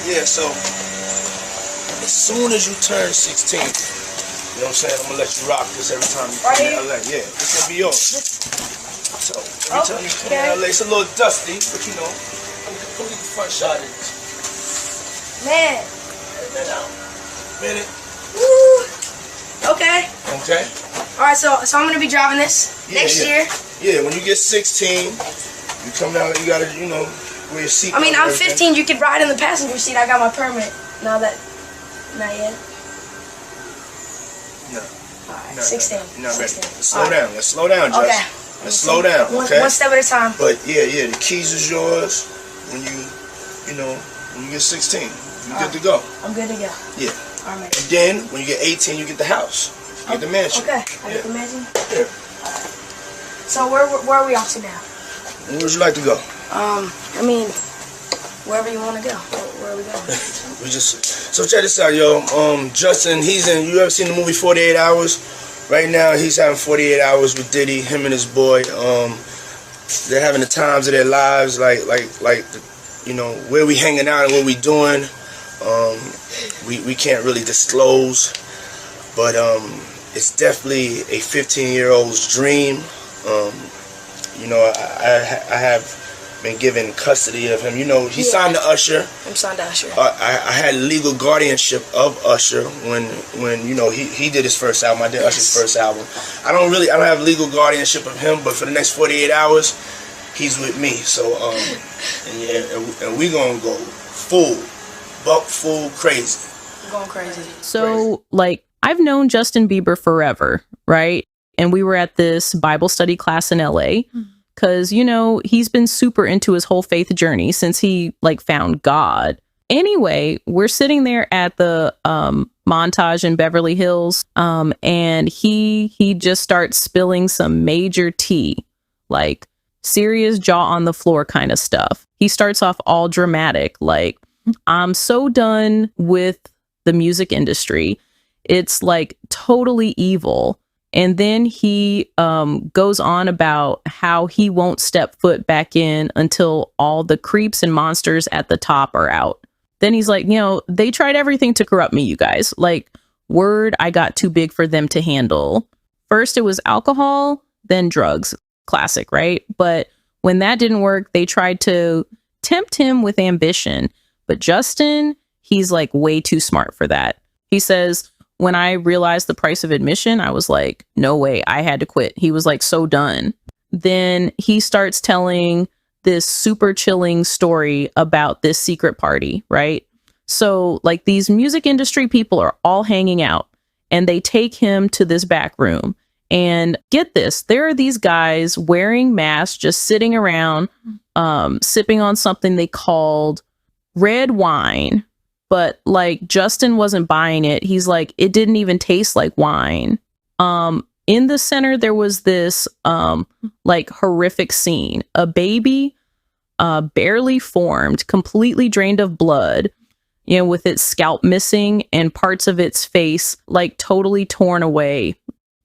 Yeah, so as soon as you turn 16, you know what I'm saying? I'm gonna let you rock this every time you come to LA. Yeah, this gonna be yours. So every time you come to LA, it's a little dusty, but you know, let me get the front shot of this. Man. Minute. Woo. Okay. Okay. All right, so I'm gonna be driving this next year. Yeah, when you get 16, you come down. You gotta, you know, wear your seat. I mean, I'm 15. You could ride in the passenger seat. I got my permit. Not yet. No. All right, 16. You're not ready. 16. Let's slow down. Let's slow down, Josh. Okay. Let's slow down. Okay. One step at a time. But yeah, the keys is yours when you get 16. You're good to go. I'm good to go. Yeah. All right. And then when you get 18, you get the house. You get the mansion. Okay. I get the mansion. Yeah. So where are we off to now? Where would you like to go? I mean, wherever you want to go. Where are we going? So check this out, yo. Justin, you ever seen the movie 48 Hours? Right now, he's having 48 hours with Diddy, him and his boy. They're having the times of their lives, like you know, where we hanging out and what we doing. We can't really disclose, but it's definitely a 15-year-old's dream. You know, I have been given custody of him. You know, he signed to Usher. I'm signed to Usher. I had legal guardianship of Usher when you know he did his first album. I did Usher's first album. I don't have legal guardianship of him, but for the next 48 hours, he's with me. So and we gonna go full crazy. I'm going crazy. So like I've known Justin Bieber forever, right? And we were at this Bible study class in LA. Because, you know, he's been super into his whole faith journey since he, like, found God. Anyway, we're sitting there at the montage in Beverly Hills, and he just starts spilling some major tea, like serious jaw on the floor kind of stuff. He starts off all dramatic, like, I'm so done with the music industry. It's, like, totally evil. And then he goes on about how he won't step foot back in until all the creeps and monsters at the top are out. Then he's like, you know, they tried everything to corrupt me, you guys. Like, word, I got too big for them to handle. First, it was alcohol, then drugs. Classic, right? But when that didn't work, they tried to tempt him with ambition. But Justin, he's like way too smart for that. He says, when I realized the price of admission, I was like, no way, I had to quit. He was like so done. Then he starts telling this super chilling story about this secret party, right? So like these music industry people are all hanging out and they take him to this back room. And get this, there are these guys wearing masks, just sitting around, sipping on something they called red wine. But like Justin wasn't buying it. He's like, it didn't even taste like wine. In the center, there was this like horrific scene. A baby barely formed, completely drained of blood, you know, with its scalp missing and parts of its face like totally torn away.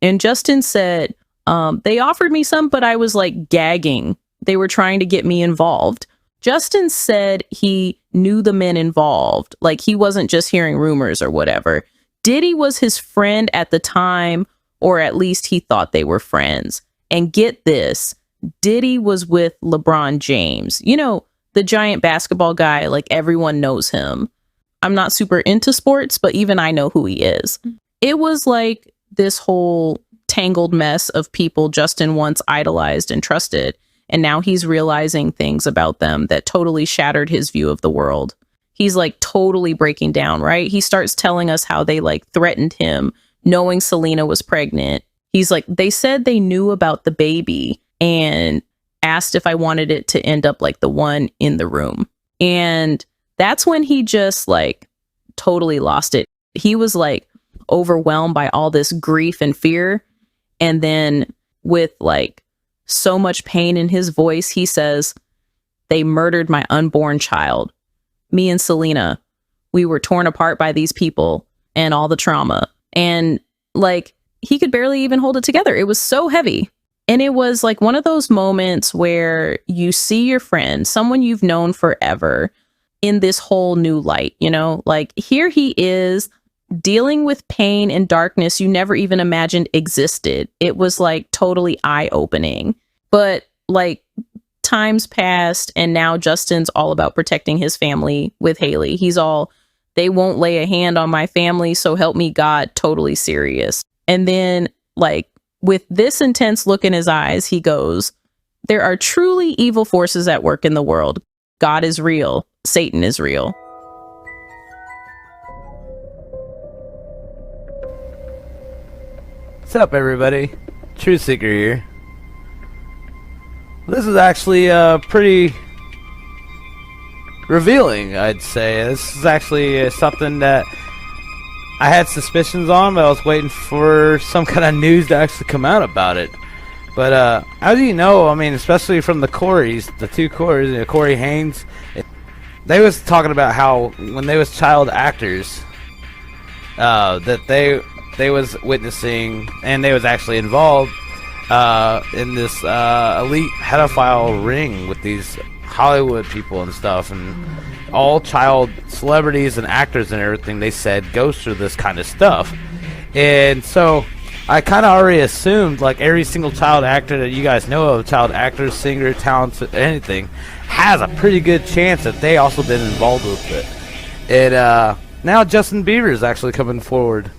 And Justin said, they offered me some, but I was like gagging. They were trying to get me involved. Justin said he knew the men involved, like he wasn't just hearing rumors or whatever. Diddy was his friend at the time, or at least he thought they were friends. And get this, Diddy was with LeBron James, you know, the giant basketball guy, like everyone knows him. I'm not super into sports, but even I know who he is. It was like this whole tangled mess of people Justin once idolized and trusted. And now he's realizing things about them that totally shattered his view of the world. He's like totally breaking down, right? He starts telling us how they like threatened him knowing Selena was pregnant. He's like, they said they knew about the baby and asked if I wanted it to end up like the one in the room. And that's when he just like totally lost it. He was like overwhelmed by all this grief and fear. And then with like so much pain in his voice, he says, they murdered my unborn child. Me and Selena, we were torn apart by these people and all the trauma. And like, he could barely even hold it together. It was so heavy. And it was like one of those moments where you see your friend, someone you've known forever, in this whole new light, you know? Like, here he is dealing with pain and darkness you never even imagined existed. It was like totally eye-opening. But like, times passed, and now Justin's all about protecting his family with Haley. He's all, they won't lay a hand on my family, so help me God, totally serious. And then, like, with this intense look in his eyes, he goes, there are truly evil forces at work in the world. God is real. Satan is real. What's up, everybody? Truth Seeker here. This is actually pretty revealing, I'd say. This is actually something that I had suspicions on, but I was waiting for some kind of news to actually come out about it. But how do you know? I mean, especially from the Coreys, the two Coreys, you know, Corey Haynes, they was talking about how when they was child actors, that they was witnessing and they was actually involved in this elite pedophile ring with these Hollywood people and stuff, and all child celebrities and actors and everything, they said, goes through this kind of stuff. And so I kind of already assumed, like, every single child actor that you guys know of, child actor, singer, talent, anything, has a pretty good chance that they also been involved with it. And now Justin Bieber is actually coming forward.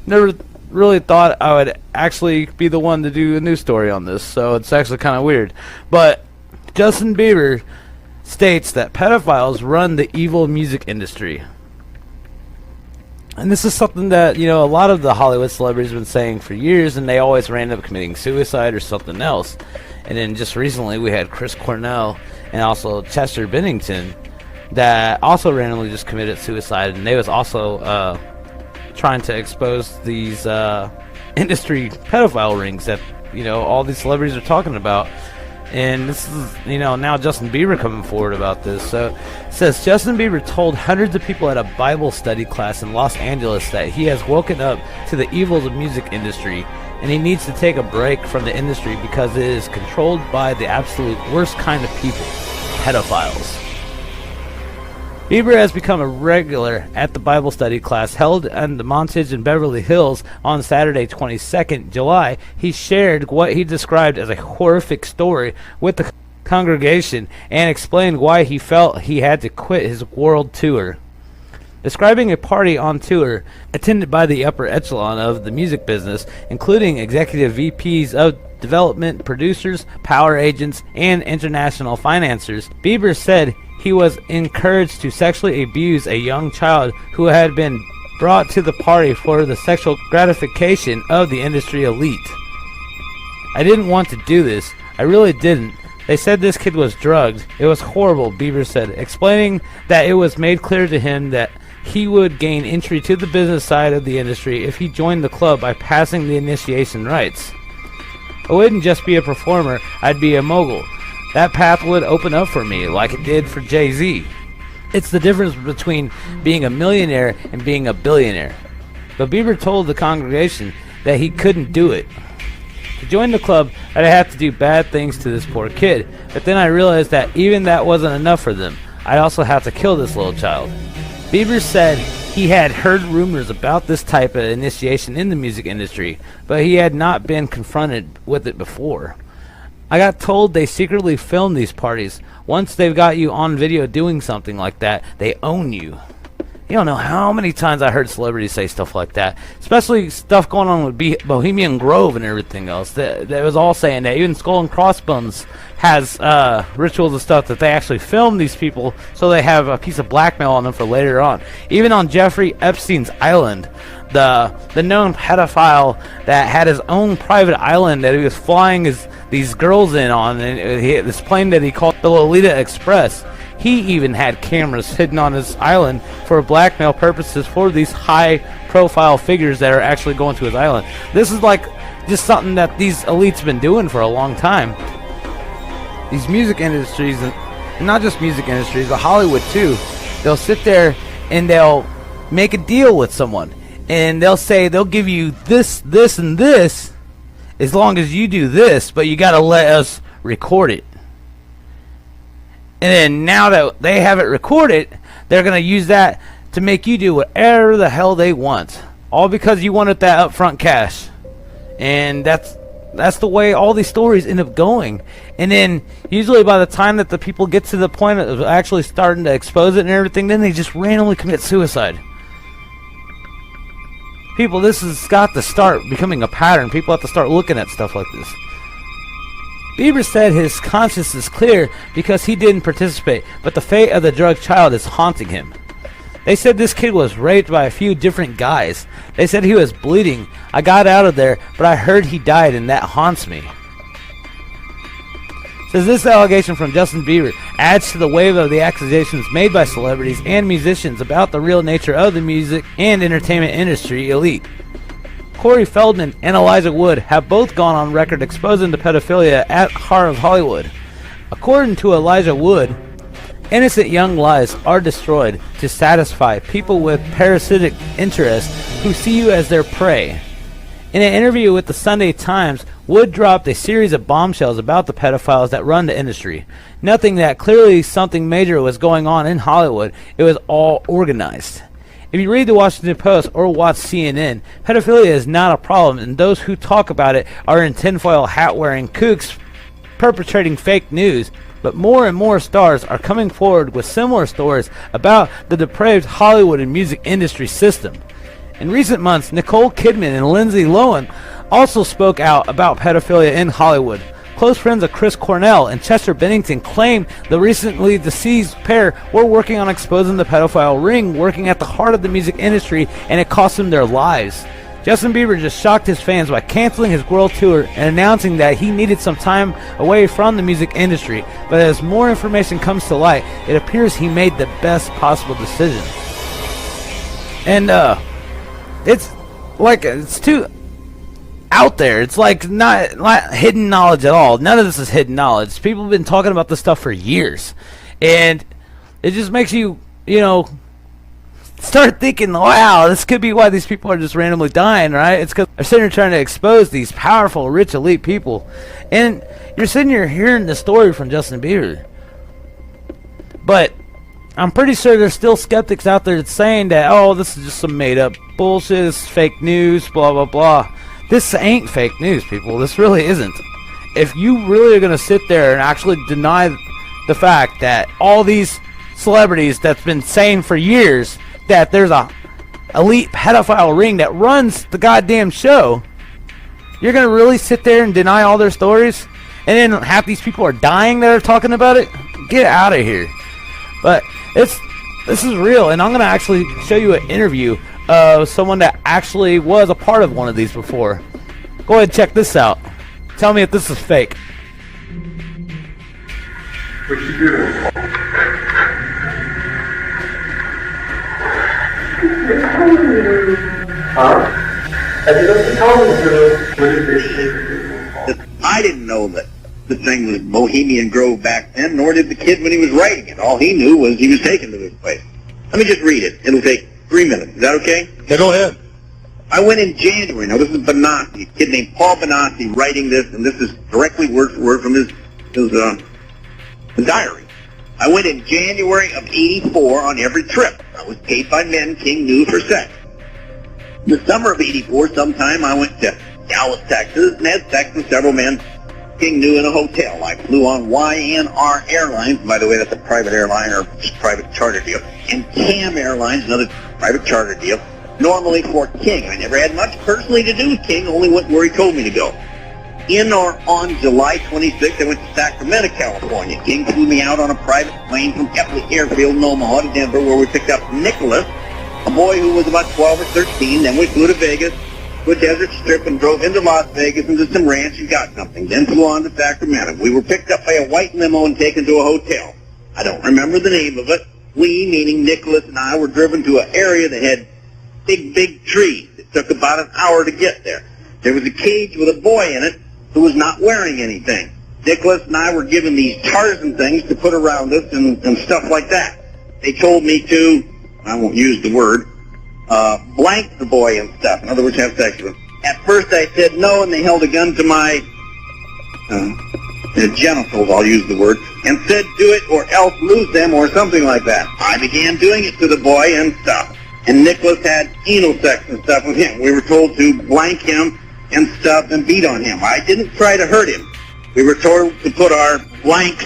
Never really thought I would actually be the one to do a news story on this, so it's actually kind of weird. But Justin Bieber states that pedophiles run the evil music industry. And this is something that, you know, a lot of the Hollywood celebrities have been saying for years, and they always ran up committing suicide or something else. And then just recently we had Chris Cornell and also Chester Bennington that also randomly just committed suicide, and they was also trying to expose these industry pedophile rings that, you know, all these celebrities are talking about. And this is, you know, now Justin Bieber coming forward about this. So it says, Justin Bieber told hundreds of people at a Bible study class in Los Angeles that he has woken up to the evils of music industry, and he needs to take a break from the industry because it is controlled by the absolute worst kind of people, pedophiles. Bieber has become a regular at the Bible study class held in the Montage in Beverly Hills on Saturday, 22nd July. He shared what he described as a horrific story with the congregation and explained why he felt he had to quit his world tour. Describing a party on tour attended by the upper echelon of the music business, including executive VPs of development, producers, power agents, and international financiers, Bieber said he was encouraged to sexually abuse a young child who had been brought to the party for the sexual gratification of the industry elite. I didn't want to do this. I really didn't. They said this kid was drugged. It was horrible, Bieber said, explaining that it was made clear to him that he would gain entry to the business side of the industry if he joined the club by passing the initiation rites. I wouldn't just be a performer, I'd be a mogul. That path would open up for me, like it did for Jay-Z. It's the difference between being a millionaire and being a billionaire. But Bieber told the congregation that he couldn't do it. To join the club, I'd have to do bad things to this poor kid. But then I realized that even that wasn't enough for them. I'd also have to kill this little child. Bieber said he had heard rumors about this type of initiation in the music industry, but he had not been confronted with it before. I got told they secretly film these parties. Once they've got you on video doing something like that, they own you. You don't know how many times I heard celebrities say stuff like that, especially stuff going on with Bohemian Grove and everything else. That was all saying that. Even Skull and Crossbones has rituals and stuff that they actually film these people so they have a piece of blackmail on them for later on. Even on Jeffrey Epstein's island, the known pedophile that had his own private island that he was flying these girls in on, and this plane that he called the Lolita Express. He even had cameras hidden on his island for blackmail purposes for these high-profile figures that are actually going to his island. This is like just something that these elites been doing for a long time. These music industries, and not just music industries, but Hollywood too, they'll sit there and they'll make a deal with someone. And they'll say they'll give you this, this, and this as long as you do this, but you got to let us record it. And then now that they have it recorded, they're going to use that to make you do whatever the hell they want. All because you wanted that upfront cash. And that's the way all these stories end up going. And then usually by the time that the people get to the point of actually starting to expose it and everything, then they just randomly commit suicide. People, this has got to start becoming a pattern. People have to start looking at stuff like this. Bieber said his conscience is clear because he didn't participate, but the fate of the drug child is haunting him. They said this kid was raped by a few different guys. They said he was bleeding. I got out of there, but I heard he died, and that haunts me. Says this allegation from Justin Bieber adds to the wave of the accusations made by celebrities and musicians about the real nature of the music and entertainment industry elite. Corey Feldman and Elijah Wood have both gone on record exposing the pedophilia at heart of Hollywood. According to Elijah Wood, innocent young lives are destroyed to satisfy people with parasitic interests who see you as their prey. In an interview with the Sunday Times, Wood dropped a series of bombshells about the pedophiles that run the industry. Nothing that clearly something major was going on in Hollywood. It was all organized. If you read the Washington Post or watch CNN, pedophilia is not a problem, and those who talk about it are in tinfoil hat-wearing kooks perpetrating fake news. But more and more stars are coming forward with similar stories about the depraved Hollywood and music industry system. In recent months, Nicole Kidman and Lindsay Lohan also spoke out about pedophilia in Hollywood. Close friends of Chris Cornell and Chester Bennington claim the recently deceased pair were working on exposing the pedophile ring working at the heart of the music industry, and it cost them their lives. Justin Bieber just shocked his fans by canceling his world tour and announcing that he needed some time away from the music industry. But as more information comes to light, it appears he made the best possible decision. And it's like, it's too out there. It's like not hidden knowledge at all. None of this is hidden knowledge. People have been talking about this stuff for years. And it just makes you, start thinking, wow, this could be why these people are just randomly dying, right? It's because they're sitting here trying to expose these powerful, rich, elite people. And you're sitting here hearing the story from Justin Bieber. But I'm pretty sure there's still skeptics out there that's saying that, oh, this is just some made-up bullshit, this is fake news, blah, blah, blah. This ain't fake news, people. This really isn't. If you really are going to sit there and actually deny the fact that all these celebrities that's been saying for years that there's a elite pedophile ring that runs the goddamn show, you're going to really sit there and deny all their stories? And then half these people are dying that are talking about it? Get out of here. But this is real, and I'm going to actually show you an interview of someone that actually was a part of one of these before. Go ahead and check this out. Tell me if this is fake. What you doing? Huh? Have you been telling me what is this? I didn't know that the thing was Bohemian Grove back then, nor did the kid when he was writing it. All he knew was he was taken to this place. Let me just read it. It'll take 3 minutes. Is that okay? Yeah, go ahead. I went in January. Now, this is Benassi, a kid named Paul Benassi writing this, and this is directly word for word from his diary. I went in January of '84 on every trip. I was paid by men King knew for sex. The summer of '84, sometime, I went to Dallas, Texas, and had sex with several men King knew in a hotel. I flew on YNR Airlines. By the way, that's a private airline or private charter deal. And CAM Airlines, another private charter deal, normally for King. I never had much personally to do with King, only went where he told me to go. In or on July 26th, I went to Sacramento, California. King flew me out on a private plane from Epley Airfield in Omaha to Denver, where we picked up Nicholas, a boy who was about 12 or 13. Then we flew to Vegas, to a desert strip, and drove into Las Vegas into some ranch and got something. Then flew on to Sacramento. We were picked up by a white limo and taken to a hotel. I don't remember the name of it. We, meaning Nicholas and I, were driven to an area that had big trees. It took about an hour to get there. There was a cage with a boy in it who was not wearing anything. Nicholas and I were given these Tarzan things to put around us and stuff like that. They told me to, I won't use the word, blank the boy and stuff. In other words, have sex with him. At first I said no, and they held a gun to my genitals, I'll use the word. and said do it or else lose them or something like that. I began doing it to the boy and stuff. And Nicholas had anal sex and stuff with him. We were told to blank him and stuff and beat on him. I didn't try to hurt him. We were told to put our blanks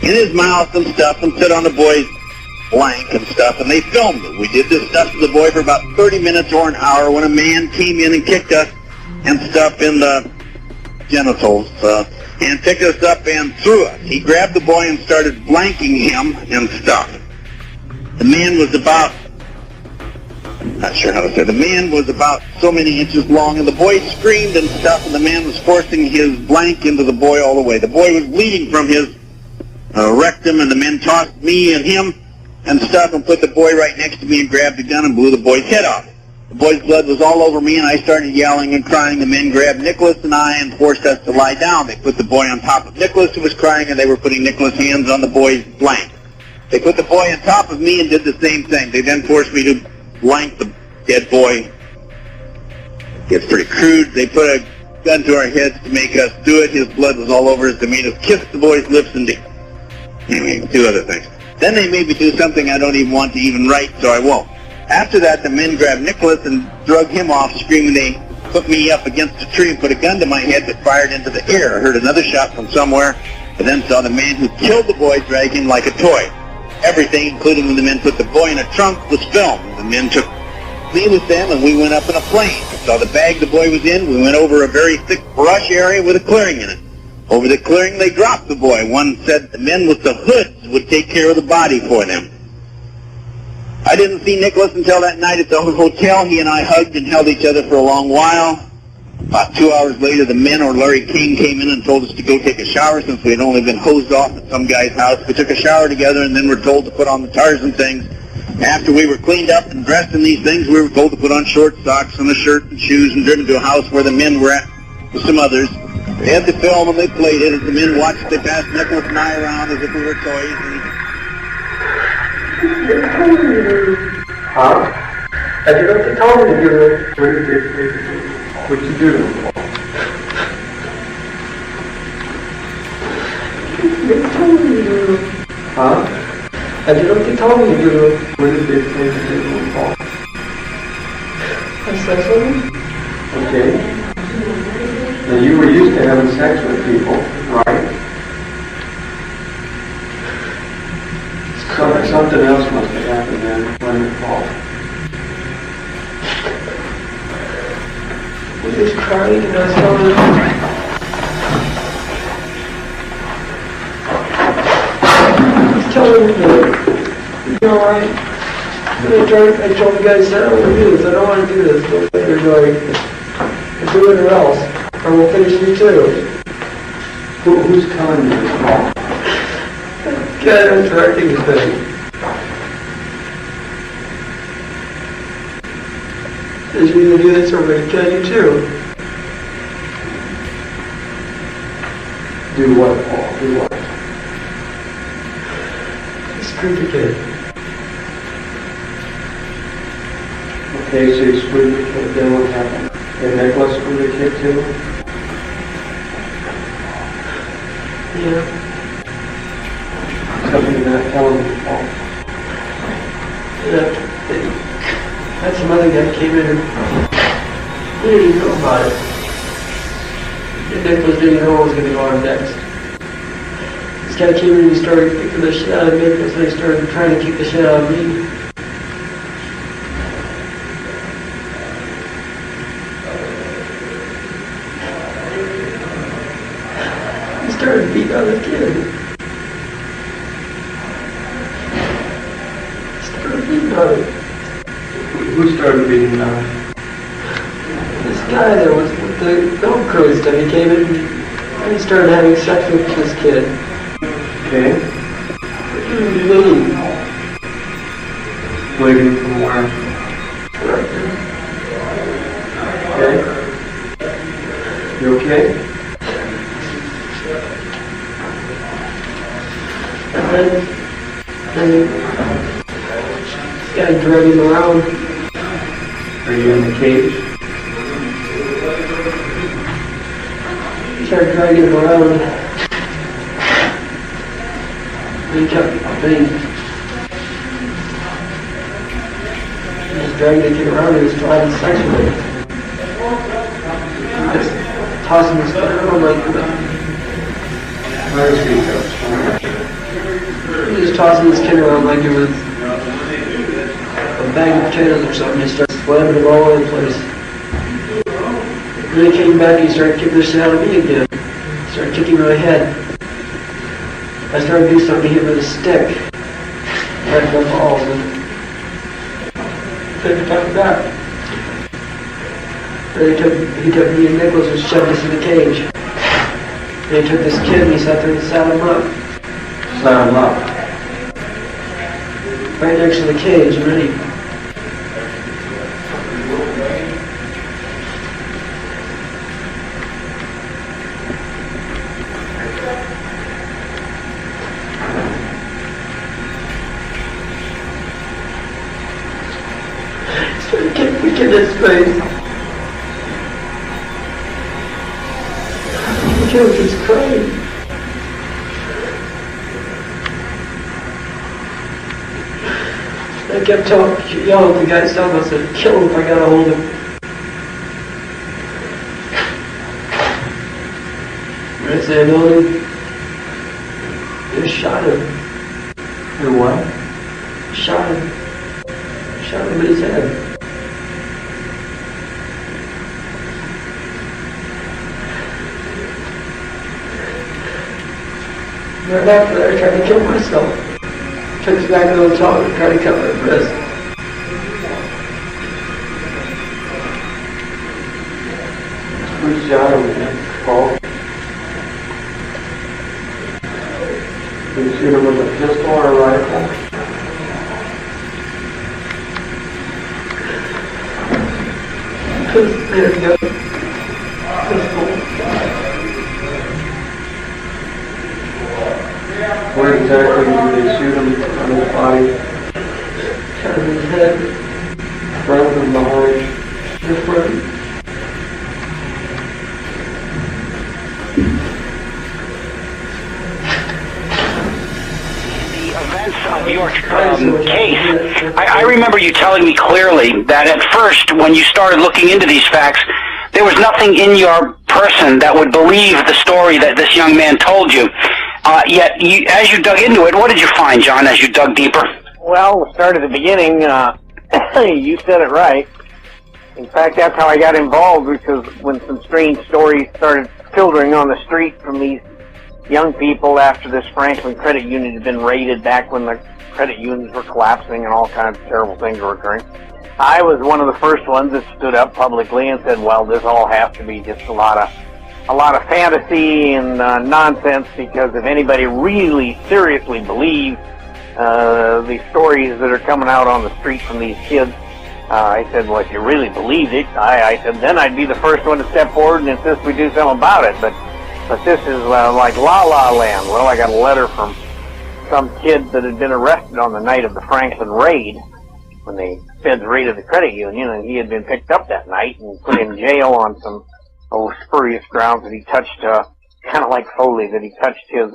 in his mouth and stuff and sit on the boy's blank and stuff, and they filmed it. We did this stuff to the boy for about 30 minutes or an hour when a man came in and kicked us and stuff in the genitals and picked us up and threw us. He grabbed the boy and started blanking him and stuff. The man was about, not sure how to say, the man was about so many inches long, and the boy screamed and stuff, and the man was forcing his blank into the boy all the way. The boy was bleeding from his rectum, and the men tossed me and him and stuff and put the boy right next to me and grabbed a gun and blew the boy's head off. The boy's blood was all over me, and I started yelling and crying. The men grabbed Nicholas and I and forced us to lie down. They put the boy on top of Nicholas, who was crying, and they were putting Nicholas' hands on the boy's blank. They put the boy on top of me and did the same thing. They then forced me to blank the dead boy. It gets pretty crude. They put a gun to our heads to make us do it. His blood was all over us. They made us kiss the boy's lips and anyway, do other things. Then they made me do something I don't even want to even write, so I won't. After that, the men grabbed Nicholas and drug him off, screaming. They put me up against a tree and put a gun to my head that fired into the air. I heard another shot from somewhere, and then saw the man who killed the boy drag him like a toy. Everything, including when the men put the boy in a trunk, was filmed. The men took me with them, and we went up in a plane. Saw the bag the boy was in. We went over a very thick brush area with a clearing in it. Over the clearing, they dropped the boy. One said the men with the hoods would take care of the body for them. I didn't see Nicholas until that night at the hotel. He and I hugged and held each other for a long while. About 2 hours later, the men or Larry King came in and told us to go take a shower since we had only been hosed off at some guy's house. We took a shower together and then were told to put on the Tarzan things. After we were cleaned up and dressed in these things, we were told to put on short socks and a shirt and shoes and driven to a house where the men were at with some others. They had the film and they played it. As the men watched, they passed Nicholas and I around as if we were toys. Huh? I did not tell me to do it. What you do? They told me to do it. Huh? I did not tell me to do it. What did they say to do it for? Sex with me? Okay. Now you were used to having sex with people, right? Something else must have happened then when it fall. Was this crying and I was telling him, you alright? I told the guy, I don't want to do this, I don't want to do this. But they're like, do it or else, or we'll finish you too. Who's telling you this fall? God, I'm directing this thing. Says you're gonna do this or we're gonna kill you too. Do what, Paul? Do what? Screw the kid. Okay, so you screwed the kid, then what happened? And Nicholas screwed the kid too? Yeah. Something you're not telling me, Paul. Yeah. Had some other guy came in and he didn't even know about it. And Nicholas didn't know what was going to go on next. This guy came in and he started kicking the shit out of Nicholas and he started trying to kick the shit out of me. He started beating on the kid. Who started beating on? This guy that was with the film crew and stuff, he came in and he started having sex with this kid. Okay. Bleeding. Bleeding from where? Okay. You okay? And then this guy dragged him around. Are you in the cage? He started dragging him around. He kept just dragging the kid around. He was having sex with him. Just tossing his kid around like he was tossing his kid around like it was a bag of potatoes or something. He started slamming him all over the place. Then he came back and he started kicking the shit out of me again. He started kicking my head. I started doing something to him with a stick. Right in the balls and couldn't touch him back. Then he took me and Nicholas and shoved us in the cage. And he took this kid and he sat there and sat him up. Sat him up. Right next to the cage, and then he started kicking me in his face. The kid was just crying. I kept yelling at the guy stuff. I said, kill him if I got a hold of him. I said, no, they shot him. You what? Shot him. Shot him in his head. Right after that, I tried to kill myself. Took his back to the hotel and tried to cut my wrist. Who shot him? Paul? Did you shoot him with a pistol or a rifle? There you go. Pistol. Where exactly did they shoot him on his body? Shot him in his head. Front and behind? In front. Events of your case, I remember you telling me clearly that at first, when you started looking into these facts, there was nothing in your person that would believe the story that this young man told you. Yet, as you dug into it, what did you find, John, as you dug deeper? Well, we'll start at the beginning. You said it right. In fact, that's how I got involved, because when some strange stories started filtering on the street from these young people after this Franklin credit union had been raided back when the credit unions were collapsing and all kinds of terrible things were occurring. I was one of the first ones that stood up publicly and said, well, this all has to be just a lot of fantasy and nonsense, because if anybody really seriously believes the stories that are coming out on the street from these kids, I said, well, if you really believed it, I said, then I'd be the first one to step forward and insist we do something about it. But this is like La La Land. Well, I got a letter from some kid that had been arrested on the night of the Franklin raid, when the feds raided the credit union, and he had been picked up that night and put in jail on some spurious grounds that he touched, kind of like Foley, that he touched his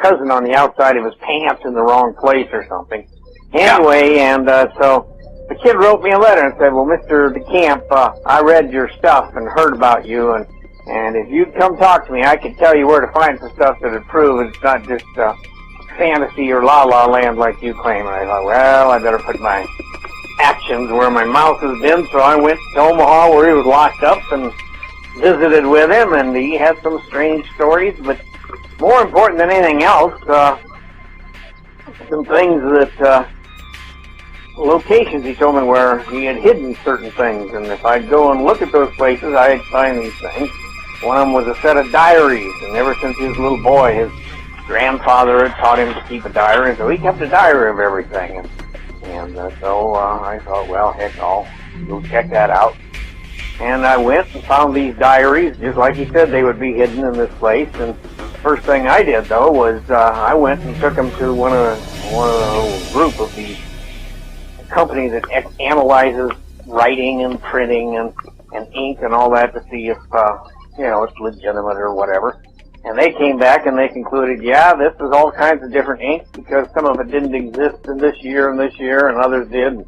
cousin on the outside of his pants in the wrong place or something. Anyway, and so the kid wrote me a letter and said, well, Mr. DeCamp, I read your stuff and heard about you, and if you'd come talk to me, I could tell you where to find some stuff that would prove it's not just fantasy or La La Land like you claim. And I thought, well, I better put my actions where my mouth has been, so I went to Omaha where he was locked up and visited with him, and he had some strange stories, but more important than anything else, some things that, locations he told me where he had hidden certain things, and if I'd go and look at those places, I'd find these things. One of them was a set of diaries, and ever since he was a little boy, his grandfather had taught him to keep a diary, so he kept a diary of everything. And so I thought, well, heck, I'll go check that out. And I went and found these diaries, just like he said they would be hidden in this place. And first thing I did, though, was I went and took them to one of the group of these companies that analyzes writing and printing and ink and all that to see if, it's legitimate or whatever. And they came back and they concluded, yeah, this is all kinds of different ink because some of it didn't exist in this year and others did.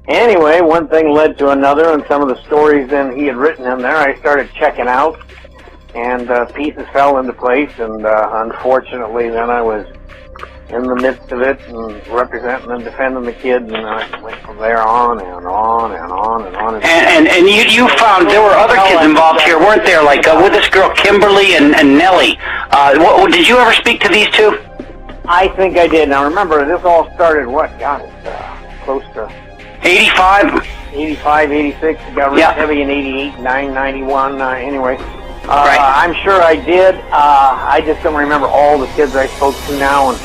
Anyway, one thing led to another, and some of the stories then he had written in there, I started checking out, and pieces fell into place, and unfortunately then I was in the midst of it and representing and defending the kids, and I went from there on and on and on and on. And you found there were other kids involved here, weren't there? Like with this girl Kimberly and Nellie. Did you ever speak to these two? I think I did. Now remember, this all started God, it's close to 85, 86. It got really heavy in 88, 9, 91. Anyway, right. I'm sure I did. I just don't remember all the kids I spoke to now, and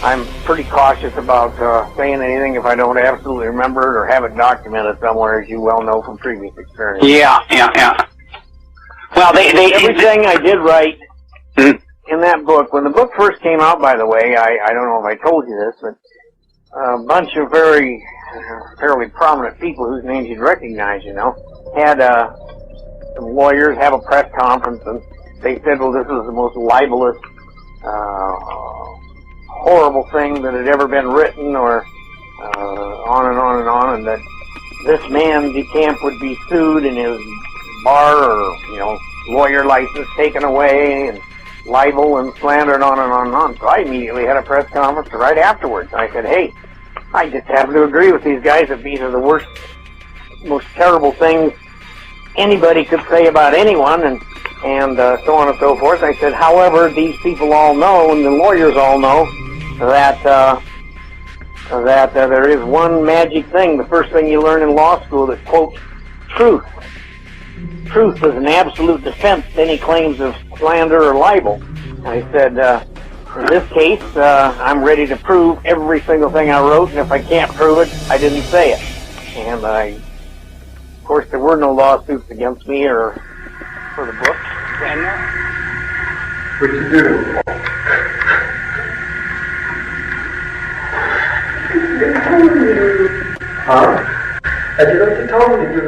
I'm pretty cautious about saying anything if I don't absolutely remember it or have it documented somewhere, as you well know from previous experience. Yeah. Well, everything I did write in that book. When the book first came out, by the way, I don't know if I told you this, but a bunch of fairly prominent people whose names you'd recognize, had some lawyers have a press conference, and they said, well, this was the most libelous, horrible thing that had ever been written, or on and on and on, and that this man, DeCamp, would be sued and his bar or, lawyer license taken away, and libel and slander and on and on and on. So I immediately had a press conference right afterwards. I said, hey, I just happen to agree with these guys that these are the worst, most terrible things anybody could say about anyone, and so on and so forth. I said, however, these people all know, and the lawyers all know, that there is one magic thing, the first thing you learn in law school, that quotes truth. Truth is an absolute defense to any claims of slander or libel. I said, in this case, I'm ready to prove every single thing I wrote, and if I can't prove it, I didn't say it. And of course, there were no lawsuits against me or for the book. What'd you do? They told me. Huh? I did what they told me to do.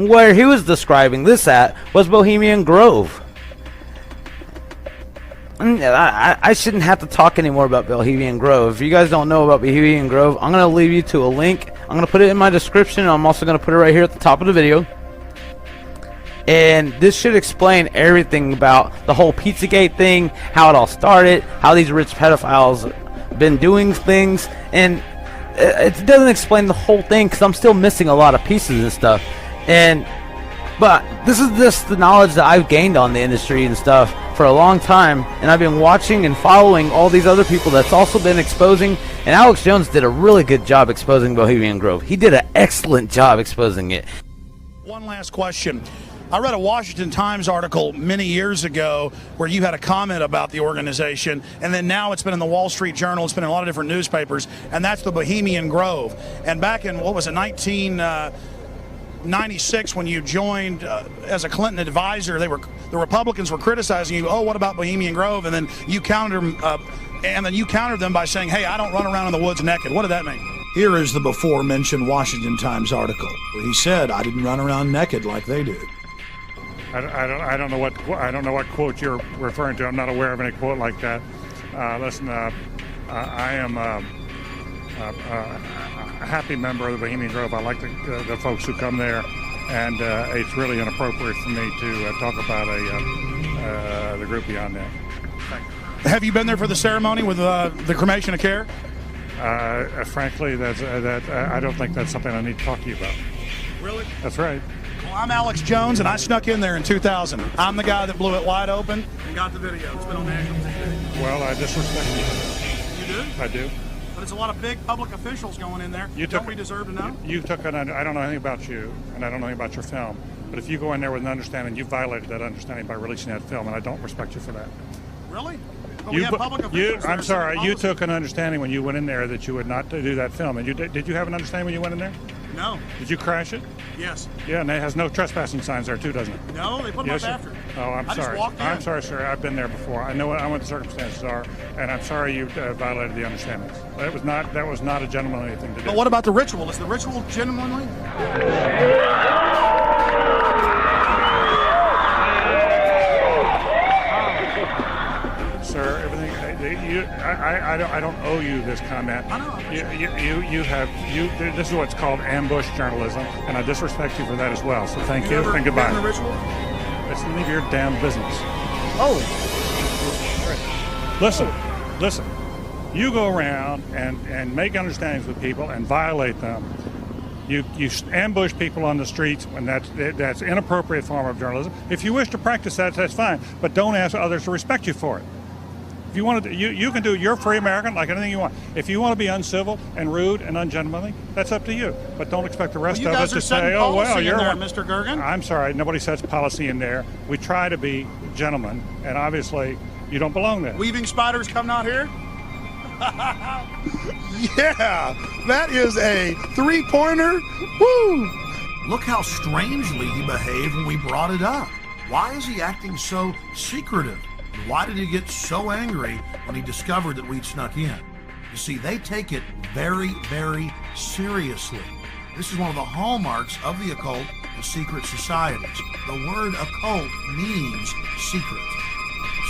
Where he was describing this at was Bohemian Grove. I shouldn't have to talk anymore about Bohemian Grove. If you guys don't know about Bohemian Grove, I'm going to leave you to a link. I'm going to put it in my description. I'm also going to put it right here at the top of the video. And this should explain everything about the whole Pizzagate thing, how it all started, how these rich pedophiles been doing things. And it doesn't explain the whole thing because I'm still missing a lot of pieces and stuff. But this is just the knowledge that I've gained on the industry and stuff for a long time, and I've been watching and following all these other people that's also been exposing, and Alex Jones did a really good job exposing Bohemian Grove. He did an excellent job exposing it. One last question. I read a Washington Times article many years ago where you had a comment about the organization, and then now it's been in the Wall Street Journal, it's been in a lot of different newspapers, and that's the Bohemian Grove. And back in, 1996, when you joined as a Clinton advisor, the Republicans were criticizing you. Oh, what about Bohemian Grove? And then you countered them by saying, "Hey, I don't run around in the woods naked." What did that mean? Here is the before-mentioned Washington Times article where he said, "I didn't run around naked like they do." I don't know what quote you're referring to. I'm not aware of any quote like that. Listen, I am a happy member of the Bohemian Grove. I like the folks who come there, and it's really inappropriate for me to talk about the group beyond that. Have you been there for the ceremony with the cremation of care? Frankly, I don't think that's something I need to talk to you about. Really? That's right. Well, I'm Alex Jones, and I snuck in there in 2000. I'm the guy that blew it wide open and got the video. It's been on national TV. Well, I disrespect you. You do? I do. But it's a lot of big public officials going in there. Don't we deserve to know? I don't know anything about you, and I don't know anything about your film. But if you go in there with an understanding, you violated that understanding by releasing that film, and I don't respect you for that. Really? But we have public officials. I'm sorry. You took an understanding when you went in there that you would not do that film. And did you have an understanding when you went in there? No. Did you crash it? Yes. Yeah, and it has no trespassing signs there too, doesn't it? No, they put them up after. Oh, I'm sorry. I'm sorry, sir. I've been there before. I know what the circumstances are, and I'm sorry you violated the understandings. That was not a gentlemanly thing to do. But what about the ritual? Is the ritual gentlemanly? I don't owe you this comment. I know. This is what's called ambush journalism, and I disrespect you for that as well. So thank you and goodbye. Been in the ritual? It's none of your damn business. Oh. Listen. You go around and make understandings with people and violate them. You ambush people on the streets, and that's inappropriate form of journalism. If you wish to practice that, that's fine, but don't ask others to respect you for it. If you want to, you can do. You're a free American, like anything you want. If you want to be uncivil and rude and ungentlemanly, that's up to you. But don't expect the rest of us to say, "Oh well, you're there, Mr. Gergen." I'm sorry, nobody sets policy in there. We try to be gentlemen, and obviously, you don't belong there. Weaving spiders come out here. Yeah, that is a three-pointer. Woo! Look how strangely he behaved when we brought it up. Why is he acting so secretive? And why did he get so angry when he discovered that we'd snuck in? You see, they take it very, very seriously. This is one of the hallmarks of the occult and secret societies. The word occult means secret.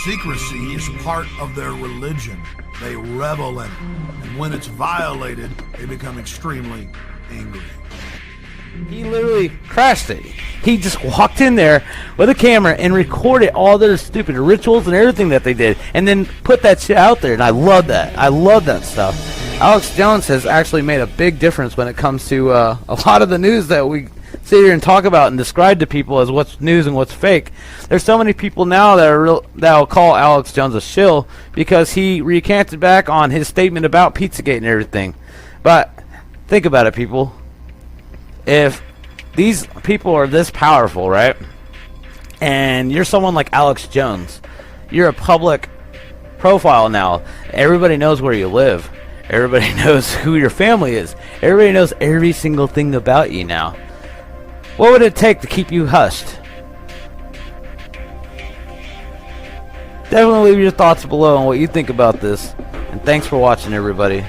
Secrecy is part of their religion. They revel in it. And when it's violated, they become extremely angry. He literally crashed it. He just walked in there with a camera and recorded all their stupid rituals and everything that they did, and then put that shit out there. And I love that. I love that stuff. Alex Jones has actually made a big difference when it comes to a lot of the news that we sit here and talk about and describe to people as what's news and what's fake. There's so many people now that'll call Alex Jones a shill because he recanted back on his statement about Pizzagate and everything. But think about it, people. If these people are this powerful, right, and you're someone like Alex Jones, you're a public profile now. Everybody knows where you live. Everybody knows who your family is. Everybody knows every single thing about you now. What would it take to keep you hushed? Definitely leave your thoughts below on what you think about this. And thanks for watching, everybody.